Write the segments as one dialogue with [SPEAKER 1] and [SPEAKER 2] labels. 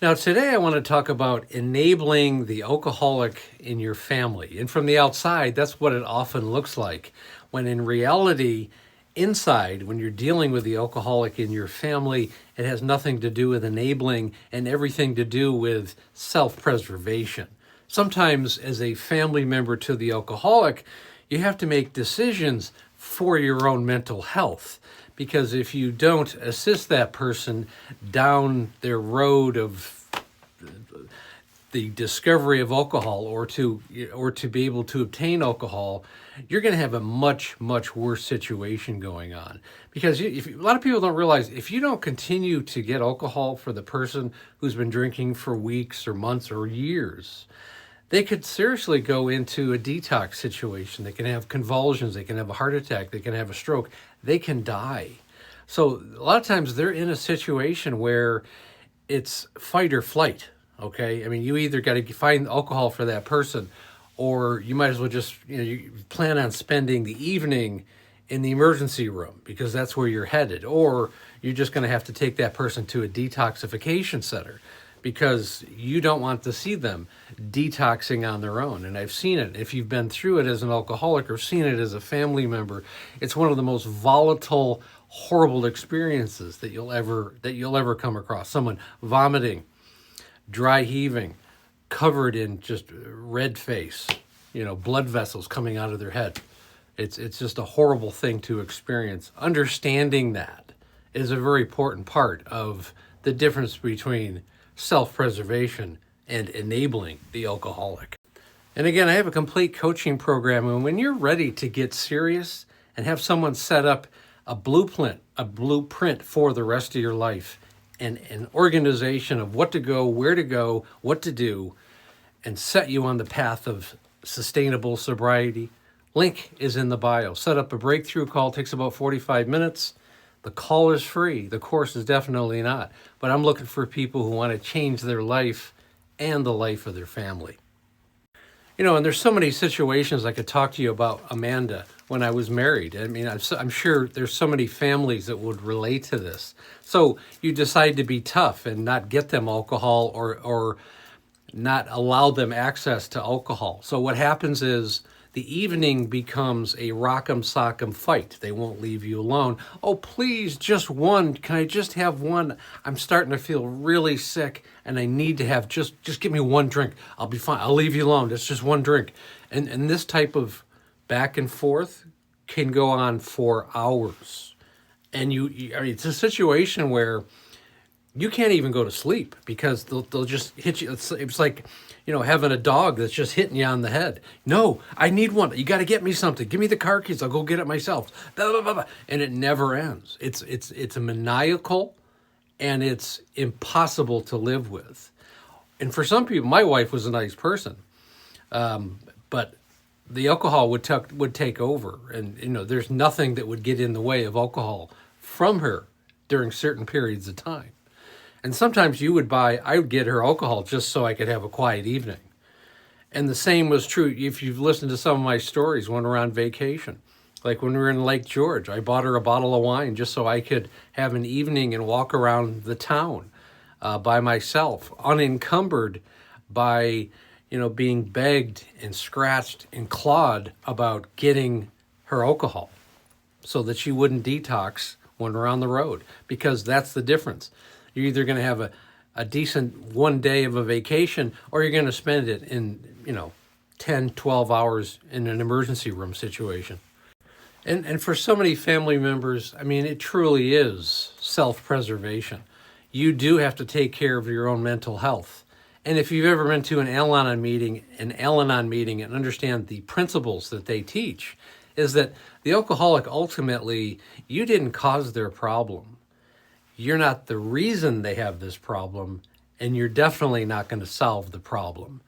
[SPEAKER 1] Now, today I want to talk about enabling the alcoholic in your family. And from the outside, that's what it often looks like. When in reality, inside, when you're dealing with the alcoholic in your family, it has nothing to do with enabling and everything to do with self-preservation. Sometimes, as a family member to the alcoholic, you have to make decisions for your own mental health. Because if you don't assist that person down their road of the discovery of alcohol or to be able to obtain alcohol, you're going to have a much worse situation going on. Because a lot of people don't realize, if you don't continue to get alcohol for the person who's been drinking for weeks or months or years, they could seriously go into a detox situation. They can have convulsions, they can have a heart attack, they can have a stroke, they can die. So a lot of times they're in a situation where it's fight or flight, okay? I mean, you either got to find alcohol for that person, or you might as well just, you plan on spending the evening in the emergency room because that's where you're headed, or you're just going to have to take that person to a detoxification center because you don't want to see them detoxing on their own. And I've seen it. If you've been through it as an alcoholic or seen it as a family member, it's one of the most volatile, horrible experiences that you'll ever come across. Someone vomiting, dry heaving, covered in just red face, blood vessels coming out of their head. It's just a horrible thing to experience. Understanding that is a very important part of the difference between self-preservation and enabling the alcoholic. And again, I have a complete coaching program, and when you're ready to get serious and have someone set up a blueprint for the rest of your life, and an organization of what to go, where to go, what to do, and set you on the path of sustainable sobriety, link is in the bio. Set up a breakthrough call, takes about 45 minutes. The call is free. The course is definitely not. But I'm looking for people who want to change their life and the life of their family. And there's so many situations I could talk to you about Amanda when I was married. I mean, I'm sure there's so many families that would relate to this. So you decide to be tough and not get them alcohol or not allow them access to alcohol. So what happens is the evening becomes a rock'em sock'em fight. They won't leave you alone. Oh, please, just one. Can I just have one? I'm starting to feel really sick and I need to have just give me one drink. I'll be fine. I'll leave you alone. It's just one drink. And this type of back and forth can go on for hours. And it's a situation where you can't even go to sleep because they'll just hit you. It's like, having a dog that's just hitting you on the head. No, I need one. You got to get me something. Give me the car keys. I'll go get it myself. Blah, blah, blah, blah. And it never ends. It's a maniacal, and it's impossible to live with. And for some people, my wife was a nice person, but the alcohol would take over. And, there's nothing that would get in the way of alcohol from her during certain periods of time. And sometimes I would get her alcohol just so I could have a quiet evening. And the same was true if you've listened to some of my stories when we're on vacation. Like when we were in Lake George, I bought her a bottle of wine just so I could have an evening and walk around the town by myself, unencumbered by, being begged and scratched and clawed about getting her alcohol so that she wouldn't detox when we're on the road, because that's the difference. You're either going to have a decent one day of a vacation, or you're going to spend it in, 10, 12 hours in an emergency room situation. And for so many family members, I mean, it truly is self-preservation. You do have to take care of your own mental health. And if you've ever been to an Al-Anon meeting and understand the principles that they teach, is that the alcoholic, ultimately, you didn't cause their problem. You're not the reason they have this problem, and you're definitely not going to solve the problem.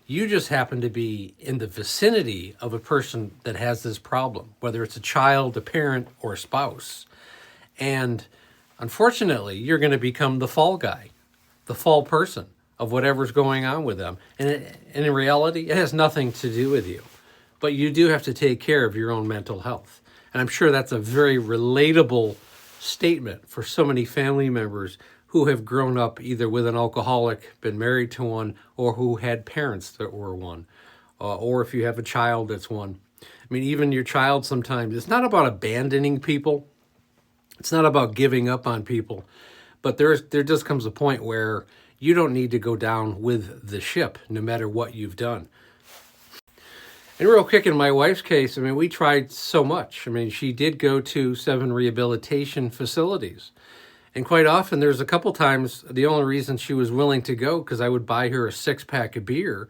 [SPEAKER 1] You just happen to be in the vicinity of a person that has this problem, whether it's a child, a parent, or a spouse. And unfortunately, you're going to become the fall guy, the fall person of whatever's going on with them. And in reality, it has nothing to do with you. But you do have to take care of your own mental health. And I'm sure that's a very relatable statement for so many family members who have grown up either with an alcoholic, been married to one, or who had parents that were one, or if you have a child that's one. I mean, even your child sometimes, it's not about abandoning people. It's not about giving up on people. But there just comes a point where you don't need to go down with the ship, no matter what you've done. And real quick, in my wife's case, I mean, we tried so much. I mean, she did go to 7 rehabilitation facilities. And quite often, there's a couple times, the only reason she was willing to go, because I would buy her a 6-pack of beer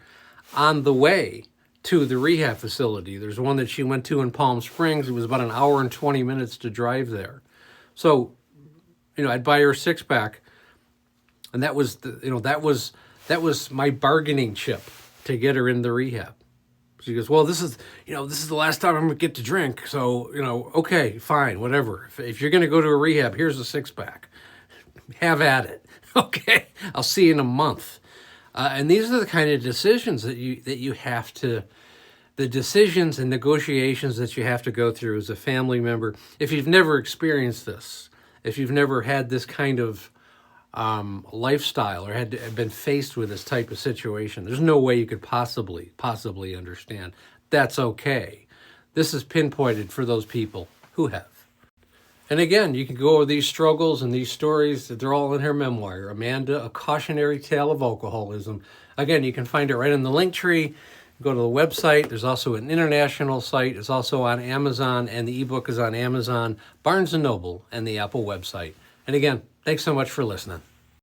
[SPEAKER 1] on the way to the rehab facility. There's one that she went to in Palm Springs. It was about an hour and 20 minutes to drive there. So, I'd buy her a 6-pack. And that was, that was my bargaining chip to get her in the rehab. She goes, well, this is the last time I'm going to get to drink. So, okay, fine, whatever. If you're going to go to a rehab, here's a 6-pack. Have at it. Okay, I'll see you in a month. And these are the kind of decisions that you have to, the decisions and negotiations that you have to go through as a family member. If you've never experienced this, if you've never had this kind of lifestyle or had been faced with this type of situation, there's no way you could possibly understand. That's okay. This is pinpointed for those people who have. And again, you can go over these struggles and these stories. They're all in her memoir, Amanda, A Cautionary Tale of Alcoholism. Again, you can find it right in the link tree. Go to the website. There's also an international site. It's also on Amazon, and the ebook is on Amazon, Barnes & Noble, and the Apple website. And again, thanks so much for listening.